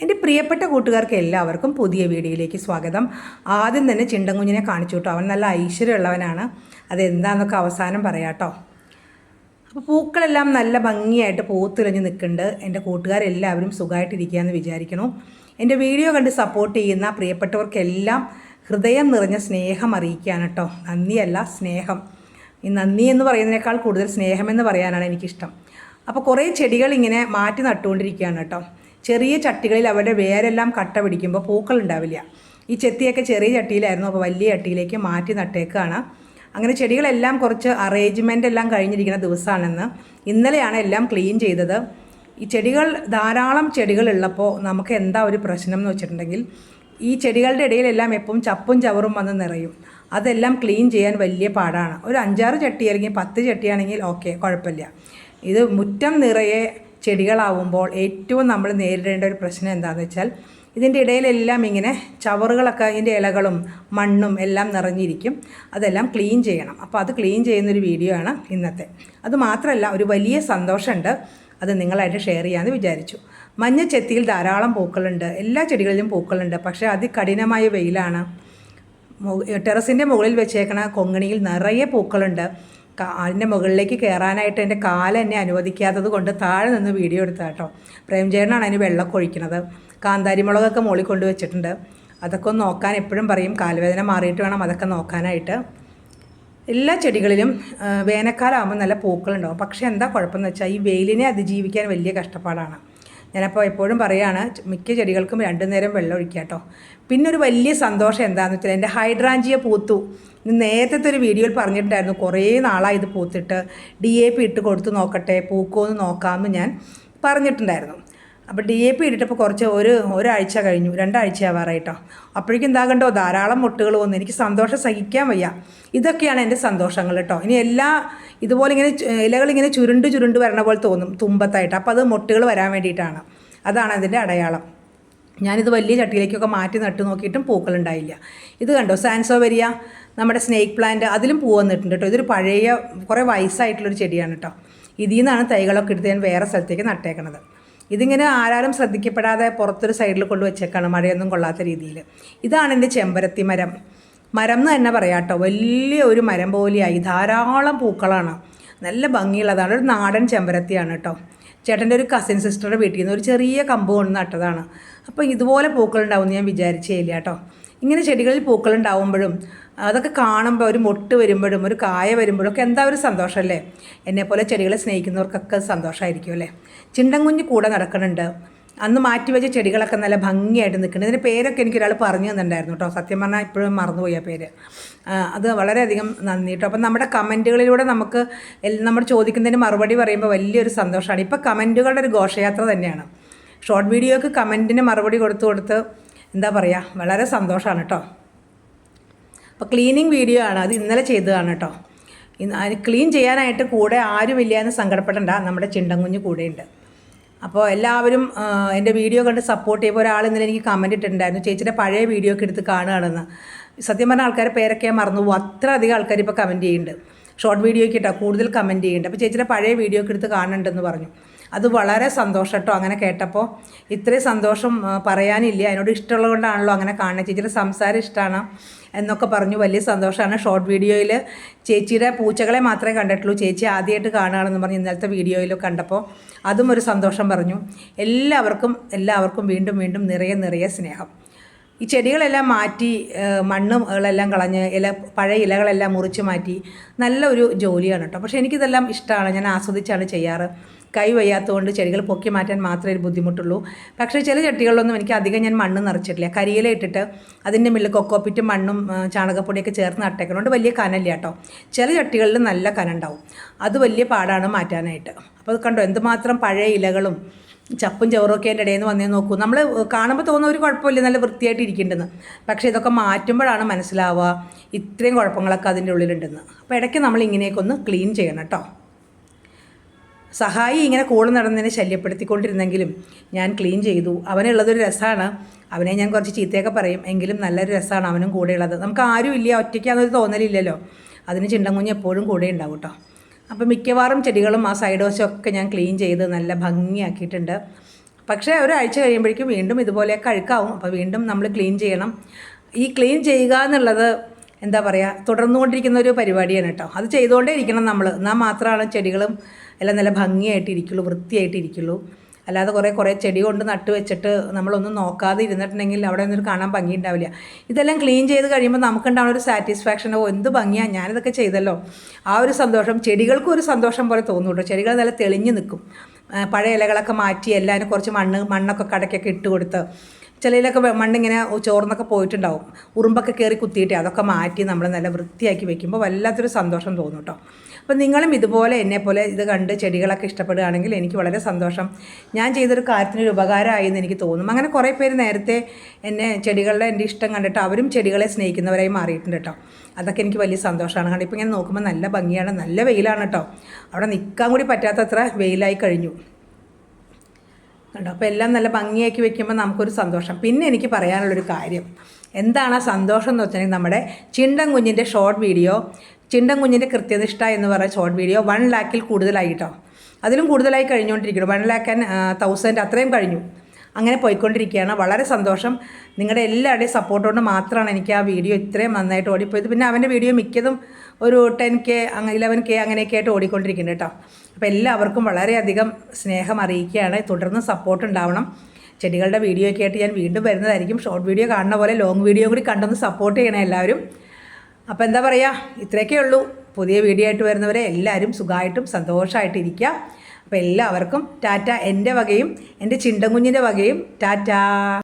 എൻ്റെ പ്രിയപ്പെട്ട കൂട്ടുകാർക്ക് എല്ലാവർക്കും പുതിയ വീഡിയോയിലേക്ക് സ്വാഗതം. ആദ്യം തന്നെ ചിണ്ടൻകുഞ്ഞിനെ കാണിച്ചു കേട്ടോ. അവൻ നല്ല ഐശ്വര്യമുള്ളവനാണ്. അതെന്താണെന്നൊക്കെ അവസാനം പറയാം കേട്ടോ. അപ്പോൾ പൂക്കളെല്ലാം നല്ല ഭംഗിയായിട്ട് പൂത്തുലഞ്ഞ് നിൽക്കുന്നുണ്ട്. എൻ്റെ കൂട്ടുകാരെല്ലാവരും സുഖമായിട്ടിരിക്കുകയെന്ന് വിചാരിക്കണം. എൻ്റെ വീഡിയോ കണ്ട് സപ്പോർട്ട് ചെയ്യുന്ന പ്രിയപ്പെട്ടവർക്കെല്ലാം ഹൃദയം നിറഞ്ഞ സ്നേഹം അറിയിക്കുകയാണ് കേട്ടോ. നന്ദിയല്ല, സ്നേഹം. ഈ നന്ദി എന്ന് പറയുന്നതിനേക്കാൾ കൂടുതൽ സ്നേഹമെന്ന് പറയാനാണ് എനിക്കിഷ്ടം. അപ്പോൾ കുറേ ചെടികൾ ഇങ്ങനെ മാറ്റി നട്ടുകൊണ്ടിരിക്കുകയാണ് കേട്ടോ. ചെറിയ ചട്ടികളിൽ അവരുടെ വേരെല്ലാം കട്ട പിടിക്കുമ്പോൾ പൂക്കൾ ഉണ്ടാവില്ല. ഈ ചെത്തിയൊക്കെ ചെറിയ ചട്ടിയിലായിരുന്നു, അപ്പോൾ വലിയ ചട്ടിയിലേക്ക് മാറ്റി നട്ടേക്കാണ്. അങ്ങനെ ചെടികളെല്ലാം കുറച്ച് അറേഞ്ച്മെൻ്റ് എല്ലാം കഴിഞ്ഞിരിക്കുന്ന ദിവസമാണെന്ന്. ഇന്നലെയാണ് എല്ലാം ക്ലീൻ ചെയ്തത്. ഈ ചെടികൾ ധാരാളം ചെടികളുള്ളപ്പോൾ നമുക്ക് എന്താ ഒരു പ്രശ്നം എന്ന് വെച്ചിട്ടുണ്ടെങ്കിൽ, ഈ ചെടികളുടെ ഇടയിലെല്ലാം എപ്പോഴും ചപ്പും ചവറും വന്ന് നിറയും. അതെല്ലാം ക്ലീൻ ചെയ്യാൻ വലിയ പാടാണ്. ഒരു 5-6 ചട്ടി അല്ലെങ്കിൽ 10 ചട്ടിയാണെങ്കിൽ ഓക്കെ, കുഴപ്പമില്ല. ഇത് മുറ്റം നിറയെ ചെടികളാവുമ്പോൾ ഏറ്റവും നമ്മൾ നേരിടേണ്ട ഒരു പ്രശ്നം എന്താണെന്ന് വെച്ചാൽ, ഇതിൻ്റെ ഇടയിലെല്ലാം ഇങ്ങനെ ചവറുകളൊക്കെ, ഇതിൻ്റെ ഇലകളും മണ്ണും എല്ലാം നിറഞ്ഞിരിക്കും. അതെല്ലാം ക്ലീൻ ചെയ്യണം. അപ്പോൾ അത് ക്ലീൻ ചെയ്യുന്നൊരു വീഡിയോ ആണ് ഇന്നത്തെ. അതുമാത്രമല്ല, ഒരു വലിയ സന്തോഷമുണ്ട്, അത് നിങ്ങളായിട്ട് ഷെയർ ചെയ്യാമെന്ന് വിചാരിച്ചു. മഞ്ഞ ചെത്തിയിൽ ധാരാളം പൂക്കളുണ്ട്, എല്ലാ ചെടികളിലും പൂക്കളുണ്ട്. പക്ഷേ അതികഠിനമായ വെയിലാണ്. ടെറസിൻ്റെ മുകളിൽ വെച്ചേക്കണ കൊങ്ങിണിയിൽ നിറയെ പൂക്കളുണ്ട്. അതിൻ്റെ മുകളിലേക്ക് കയറാനായിട്ട് എൻ്റെ കാല് എന്നെ അനുവദിക്കാത്തത് കൊണ്ട് താഴെ നിന്ന് വീഡിയോ എടുത്താൽ കേട്ടോ. പ്രേംചേട്ടനാണ് അതിന് വെള്ളമൊക്കെ ഒഴിക്കുന്നത്. കാന്താരി മുളകൊക്കെ മുകളിൽ കൊണ്ട് വെച്ചിട്ടുണ്ട്. അതൊക്കെ ഒന്ന് നോക്കാൻ എപ്പോഴും പറയും. കാലുവേദന മാറിയിട്ട് വേണം അതൊക്കെ നോക്കാനായിട്ട്. എല്ലാ ചെടികളിലും വേനൽക്കാലമാകുമ്പോൾ നല്ല പൂക്കളുണ്ടാവും. പക്ഷേ എന്താ കുഴപ്പമെന്ന് വെച്ചാൽ, ഈ വെയിലിനെ അതിജീവിക്കാൻ വലിയ കഷ്ടപ്പാടാണ്. ഞാനപ്പോൾ എപ്പോഴും പറയുകയാണ്, മിക്ക ചെടികൾക്കും 2 നേരം വെള്ളം ഒഴിക്കുക കേട്ടോ. പിന്നെ ഒരു വലിയ സന്തോഷം എന്താണെന്ന് വെച്ചാൽ, എൻ്റെ ഹൈഡ്രാഞ്ചിയ പൂത്തു. നേരത്തെ ഒരു വീഡിയോയിൽ പറഞ്ഞിട്ടുണ്ടായിരുന്നു, കുറേ നാളായി ഇത് പൂത്തിട്ട് DAP ഇട്ട് കൊടുത്ത് നോക്കട്ടെ, പൂക്കുമെന്ന് നോക്കാമെന്ന് ഞാൻ പറഞ്ഞിട്ടുണ്ടായിരുന്നു. അപ്പോൾ DAP ഇട്ടിട്ടപ്പോൾ കുറച്ച് ഒരാഴ്ച കഴിഞ്ഞു, 2 ആഴ്ച ആവാറായിട്ടോ. അപ്പോഴേക്കും എന്താകണ്ടോ, ധാരാളം മുട്ടുകൾ വന്നു. എനിക്ക് സന്തോഷം സഹിക്കാൻ വയ്യ. ഇതൊക്കെയാണ് എൻ്റെ സന്തോഷങ്ങൾ കേട്ടോ. ഇനി ഇതുപോലെ ഇങ്ങനെ ഇലകളിങ്ങനെ ചുരുണ്ട് വരണ പോലെ തോന്നും തുമ്പത്തായിട്ട്. അപ്പോൾ അത് മുട്ടുകൾ വരാൻ വേണ്ടിയിട്ടാണ്. അതാണ് അതിൻ്റെ അടയാളം. ഞാനിത് വലിയ ചട്ടിയിലേക്കൊക്കെ മാറ്റി നട്ട് നോക്കിയിട്ടും പൂക്കളുണ്ടായില്ല. ഇത് കണ്ടോ, സാൻസോവെരിയ, നമ്മുടെ സ്നേക്ക് പ്ലാന്റ്, അതിലും പൂ വന്നിട്ടുണ്ട് കേട്ടോ. ഇതൊരു പഴയ കുറേ വയസ്സായിട്ടുള്ളൊരു ചെടിയാണ് കേട്ടോ. ഇതിൽ നിന്നാണ് തൈകളൊക്കെ എടുത്ത് ഞാൻ വേറെ സ്ഥലത്തേക്ക് നട്ടേക്കണത്. ഇതിങ്ങനെ ആരാലും ശ്രദ്ധിക്കപ്പെടാതെ പുറത്തൊരു സൈഡിൽ കൊണ്ട് വെച്ചേക്കാണ്, മഴയൊന്നും കൊള്ളാത്ത രീതിയിൽ. ഇതാണ് എൻ്റെ ചെമ്പരത്തി മരം എന്ന് തന്നെ പറയാം കേട്ടോ. വലിയ ഒരു മരം പോലെയായി, ധാരാളം പൂക്കളാണ്, നല്ല ഭംഗിയുള്ളതാണ്. ഒരു നാടൻ ചെമ്പരത്തിയാണ് കേട്ടോ. ചേട്ടൻ്റെ ഒരു കസിൻ സിസ്റ്ററുടെ വീട്ടിൽ നിന്ന് ഒരു ചെറിയ കമ്പ് കൊണ്ട് നട്ടതാണ്. അപ്പോൾ ഇതുപോലെ പൂക്കളുണ്ടാവുമെന്ന് ഞാൻ വിചാരിച്ചേ ഇല്ല കേട്ടോ. ഇങ്ങനെ ചെടികളിൽ പൂക്കളുണ്ടാവുമ്പോഴും അതൊക്കെ കാണുമ്പോൾ, ഒരു മൊട്ട് വരുമ്പോഴും ഒരു കായ വരുമ്പോഴും ഒക്കെ എന്താ ഒരു സന്തോഷമല്ലേ. എന്നെപ്പോലെ ചെടികളെ സ്നേഹിക്കുന്നവർക്കൊക്കെ സന്തോഷമായിരിക്കും അല്ലേ. ചിണ്ടൻകുഞ്ഞ് കൂടെ നടക്കുന്നുണ്ട്. അന്ന് മാറ്റിവെച്ച ചെടികളൊക്കെ നല്ല ഭംഗിയായിട്ട് നിൽക്കുന്നുണ്ട്. ഇതിൻ്റെ പേരൊക്കെ എനിക്കൊരാൾ പറഞ്ഞു തന്നിട്ടുണ്ടായിരുന്നു കേട്ടോ. സത്യം പറഞ്ഞാൽ ഇപ്പോഴും മറന്നുപോയി ആ പേര്. അത് വളരെയധികം നന്ദി കേട്ടോ. അപ്പം നമ്മുടെ കമൻറ്റുകളിലൂടെ നമ്മൾ ചോദിക്കുന്നതിന് മറുപടി പറയുമ്പോൾ വലിയൊരു സന്തോഷമാണ്. ഇപ്പോൾ കമൻറ്റുകളുടെ ഒരു ഘോഷയാത്ര തന്നെയാണ്. ഷോർട്ട് വീഡിയോക്ക് കമൻറ്റിന് മറുപടി കൊടുത്ത് എന്താ പറയുക, വളരെ സന്തോഷമാണ് കേട്ടോ. അപ്പോൾ ക്ലീനിങ് വീഡിയോ ആണ്, അത് ഇന്നലെ ചെയ്തതാണ് കേട്ടോ. അതിന് ക്ലീൻ ചെയ്യാനായിട്ട് കൂടെ ആരുമില്ല എന്ന് സങ്കടപ്പെടേണ്ട, നമ്മുടെ ചിണ്ടൻകുഞ്ഞ് കൂടെയുണ്ട്. അപ്പോൾ എല്ലാവരും എൻ്റെ വീഡിയോ കണ്ട് സപ്പോർട്ട് ചെയ്യുമ്പോൾ ഒരാൾ ഇന്നലെ എനിക്ക് കമൻറ്റ് ഇട്ടിട്ടുണ്ടായിരുന്നു, ചേച്ചിയുടെ പഴയ വീഡിയോ ഒക്കെ എടുത്ത് കാണുകയാണെന്ന്. സത്യം പറഞ്ഞ ആൾക്കാരെ പേരൊക്കെ മറന്നു പോകും. അത്ര അധികം ആൾക്കാർ ഇപ്പോൾ കമൻറ്റ് ചെയ്യുന്നുണ്ട്. ഷോർട്ട് വീഡിയോയ്ക്ക് ഇട്ടാൽ കൂടുതൽ കമൻറ്റ് ചെയ്യുന്നുണ്ട്. അപ്പോൾ ചേച്ചിയുടെ പഴയ വീഡിയോ ഒക്കെ എടുത്ത് കാണുന്നുണ്ടെന്ന് പറഞ്ഞു. അത് വളരെ സന്തോഷം കേട്ടോ. അങ്ങനെ കേട്ടപ്പോൾ ഇത്രയും സന്തോഷം പറയാനില്ല. അതിനോട് ഇഷ്ടമുള്ളത് കൊണ്ടാണല്ലോ അങ്ങനെ കാണുന്നത്. ചേച്ചിയുടെ സംസാരം ഇഷ്ടമാണ് എന്നൊക്കെ പറഞ്ഞു. വലിയ സന്തോഷമാണ്. ഷോർട്ട് വീഡിയോയിൽ ചേച്ചിയുടെ പൂച്ചകളെ മാത്രമേ കണ്ടിട്ടുള്ളൂ, ചേച്ചി ആദ്യമായിട്ട് കാണുകയാണെന്ന് പറഞ്ഞ് ഇന്നലത്തെ വീഡിയോയിൽ കണ്ടപ്പോൾ അതും ഒരു സന്തോഷം പറഞ്ഞു. എല്ലാവർക്കും വീണ്ടും നിറയെ സ്നേഹം. ഈ ചെടികളെല്ലാം മാറ്റി മണ്ണുകളെല്ലാം കളഞ്ഞ് പഴയ ഇലകളെല്ലാം മുറിച്ച് മാറ്റി നല്ലൊരു ജോലിയാണ് കേട്ടോ. പക്ഷേ എനിക്കിതെല്ലാം ഇഷ്ടമാണ്, ഞാൻ ആസ്വദിച്ചാണ് ചെയ്യാറ്. കൈ വയ്യാത്തതുകൊണ്ട് ചെടികൾ പൊക്കി മാറ്റാൻ മാത്രമേ ഒരു ബുദ്ധിമുട്ടുള്ളൂ. പക്ഷേ ചില ചട്ടികളിലൊന്നും എനിക്ക് അധികം ഞാൻ മണ്ണ് നിറച്ചിട്ടില്ല. കരിയില ഇട്ടിട്ട് അതിൻ്റെ മുകളിൽ കൊക്കോപ്പിറ്റും മണ്ണും ചാണകപ്പൊടിയൊക്കെ ചേർത്ത് നട്ടേക്കുന്നതുകൊണ്ട് വലിയ കനല്ല കേട്ടോ. ചില ചട്ടികളിൽ നല്ല കനുണ്ടാവും, അത് വലിയ പാടാണ് മാറ്റാനായിട്ട്. അപ്പോൾ അത് കണ്ടോ, എന്തുമാത്രം പഴയ ഇലകളും ചപ്പും ചവറൊക്കെ എൻ്റെ ഇടയിൽ നിന്ന് വന്നേ നോക്കൂ. നമ്മൾ കാണുമ്പോൾ തോന്നുന്ന ഒരു കുഴപ്പമില്ല, നല്ല വൃത്തിയായിട്ട് ഇരിക്കേണ്ടെന്ന്. പക്ഷേ ഇതൊക്കെ മാറ്റുമ്പോഴാണ് മനസ്സിലാവുക ഇത്രയും കുഴപ്പങ്ങളൊക്കെ അതിൻ്റെ ഉള്ളിലുണ്ടെന്ന്. അപ്പോൾ ഇടയ്ക്ക് നമ്മൾ ഇങ്ങനെയൊക്കെ ഒന്ന് ക്ലീൻ ചെയ്യണം കേട്ടോ. സഹായി ഇങ്ങനെ കൂടെ നടന്നതിനെ ശല്യപ്പെടുത്തിക്കൊണ്ടിരുന്നെങ്കിലും ഞാൻ ക്ലീൻ ചെയ്തു. അവനുള്ളതൊരു രസമാണ്. അവനെ ഞാൻ കുറച്ച് ചീത്തയൊക്കെ പറയും, എങ്കിലും നല്ലൊരു രസമാണ് അവനും കൂടെയുള്ളത്. നമുക്ക് ആരും ഇല്ല, ഒറ്റയ്ക്കാണെന്നൊരു തോന്നലില്ലല്ലോ. അതിന് ചിണ്ടൻകുഞ്ഞ് എപ്പോഴും കൂടെ ഉണ്ടാവും കേട്ടോ. അപ്പോൾ മിക്കവാറും ചെടികളും ആ സൈഡ് വശമൊക്കെ ഞാൻ ക്ലീൻ ചെയ്ത് നല്ല ഭംഗിയാക്കിയിട്ടുണ്ട്. പക്ഷേ ഒരാഴ്ച കഴിയുമ്പോഴേക്കും വീണ്ടും ഇതുപോലെയൊക്കെ അഴുക്കാവും. അപ്പോൾ വീണ്ടും നമ്മൾ ക്ലീൻ ചെയ്യണം. ഈ ക്ലീൻ ചെയ്യുക എന്നുള്ളത് എന്താ പറയുക, തുടർന്നുകൊണ്ടിരിക്കുന്ന ഒരു പരിപാടിയാണ് കേട്ടോ. അത് ചെയ്തുകൊണ്ടേ ഇരിക്കണം നമ്മൾ. എന്നാൽ മാത്രമാണ് ചെടികളും എല്ലാം നല്ല ഭംഗിയായിട്ടിരിക്കുള്ളൂ, വൃത്തിയായിട്ടിരിക്കുള്ളൂ. അല്ലാതെ കുറേ ചെടി കൊണ്ട് നട്ട് വെച്ചിട്ട് നമ്മളൊന്നും നോക്കാതെ ഇരുന്നിട്ടുണ്ടെങ്കിൽ അവിടെ ഒന്നും കാണാൻ ഭംഗി ഉണ്ടാവില്ല. ഇതെല്ലാം ക്ലീൻ ചെയ്ത് കഴിയുമ്പോൾ നമുക്കുണ്ടാവുന്ന ഒരു സാറ്റിസ്ഫാക്ഷനോ, എന്ത് ഭംഗിയാണ് ഞാനിതൊക്കെ ചെയ്തല്ലോ, ആ ഒരു സന്തോഷം ചെടികൾക്കും ഒരു സന്തോഷം പോലെ തോന്നും കേട്ടോ. ചെടികൾ നല്ല തെളിഞ്ഞ് നിൽക്കും. പഴയ ഇലകളൊക്കെ മാറ്റി എല്ലാവരും കുറച്ച് മണ്ണൊക്കെ കടക്കൊക്കെ ഇട്ട് കൊടുത്ത്, ചിലയിലൊക്കെ മണ്ണിങ്ങനെ ചോർന്നൊക്കെ പോയിട്ടുണ്ടാവും, ഉറുമ്പൊക്കെ കയറി കുത്തിയിട്ട് അതൊക്കെ മാറ്റി നമ്മൾ നല്ല വൃത്തിയാക്കി വെക്കുമ്പോൾ വല്ലാത്തൊരു സന്തോഷം തോന്നും കേട്ടോ. അപ്പോൾ നിങ്ങളും ഇതുപോലെ എന്നെപ്പോലെ ഇത് കണ്ട് ചെടികളൊക്കെ ഇഷ്ടപ്പെടുകയാണെങ്കിൽ എനിക്ക് വളരെ സന്തോഷം. ഞാൻ ചെയ്തൊരു കാര്യത്തിനൊരു ഉപകാരമായി എന്ന് എനിക്ക് തോന്നും. അങ്ങനെ കുറേ പേര് നേരത്തെ ചെടികളുടെ എൻ്റെ ഇഷ്ടം കണ്ടിട്ട് അവരും ചെടികളെ സ്നേഹിക്കുന്നവരായി മാറിയിട്ടുണ്ട് കേട്ടോ. അതൊക്കെ എനിക്ക് വലിയ സന്തോഷമാണ്. കാരണം ഇപ്പോൾ ഇങ്ങനെ നോക്കുമ്പോൾ നല്ല ഭംഗിയാണ്, നല്ല വെയിലാണ് കേട്ടോ. അവിടെ നിൽക്കാൻ കൂടി പറ്റാത്തത്ര വെയിലായി കഴിഞ്ഞു കണ്ടോ. അപ്പോൾ എല്ലാം നല്ല ഭംഗിയാക്കി വെക്കുമ്പോൾ നമുക്കൊരു സന്തോഷം. പിന്നെ എനിക്ക് പറയാനുള്ളൊരു കാര്യം എന്താണ് ആ സന്തോഷം എന്ന് വെച്ചിട്ടുണ്ടെങ്കിൽ, നമ്മുടെ ചിണ്ടൻ കുഞ്ഞിൻ്റെ ഷോർട്ട് വീഡിയോ, ചിണ്ടൻ കുഞ്ഞിൻ്റെ കൃത്യനിഷ്ഠ എന്ന് പറയുന്ന ഷോർട്ട് വീഡിയോ 1 lakhൽ കൂടുതലായി കേട്ടോ. അതിലും കൂടുതലായി കഴിഞ്ഞുകൊണ്ടിരിക്കുന്നു. 1,10,000 അത്രയും കഴിഞ്ഞു. അങ്ങനെ പോയിക്കൊണ്ടിരിക്കുകയാണ്. വളരെ സന്തോഷം. നിങ്ങളുടെ എല്ലാവരുടെയും സപ്പോർട്ട് കൊണ്ട് മാത്രമാണ് എനിക്ക് ആ വീഡിയോ ഇത്രയും നന്നായിട്ട് ഓടിപ്പോയത്. പിന്നെ അവൻ്റെ വീഡിയോ മിക്കതും ഒരു 10K 11K അങ്ങനെയൊക്കെ ആയിട്ട് ഓടിക്കൊണ്ടിരിക്കുന്നുണ്ട് കേട്ടോ. അപ്പോൾ എല്ലാവർക്കും വളരെയധികം സ്നേഹം അറിയിക്കുകയാണ്. തുടർന്ന് സപ്പോർട്ട് ഉണ്ടാവണം. ചെടികളുടെ വീഡിയോ ഒക്കെ ആയിട്ട് ഞാൻ വീണ്ടും വരുന്നതായിരിക്കും. ഷോർട്ട് വീഡിയോ കാണുന്ന പോലെ ലോങ് വീഡിയോ കൂടി കണ്ടൊന്ന് സപ്പോർട്ട് ചെയ്യണം എല്ലാവരും. അപ്പോൾ എന്താ പറയുക, ഇത്രയൊക്കെ ഉള്ളൂ. പുതിയ വീഡിയോ ആയിട്ട് വരുന്നവരെ എല്ലാവരും സുഖമായിട്ടും സന്തോഷമായിട്ടിരിക്കുക. അപ്പോൾ എല്ലാവർക്കും ടാറ്റ. എൻ്റെ വകയും എൻ്റെ ചിണ്ടൻ കുഞ്ഞിൻ്റെ വകയും ടാറ്റ.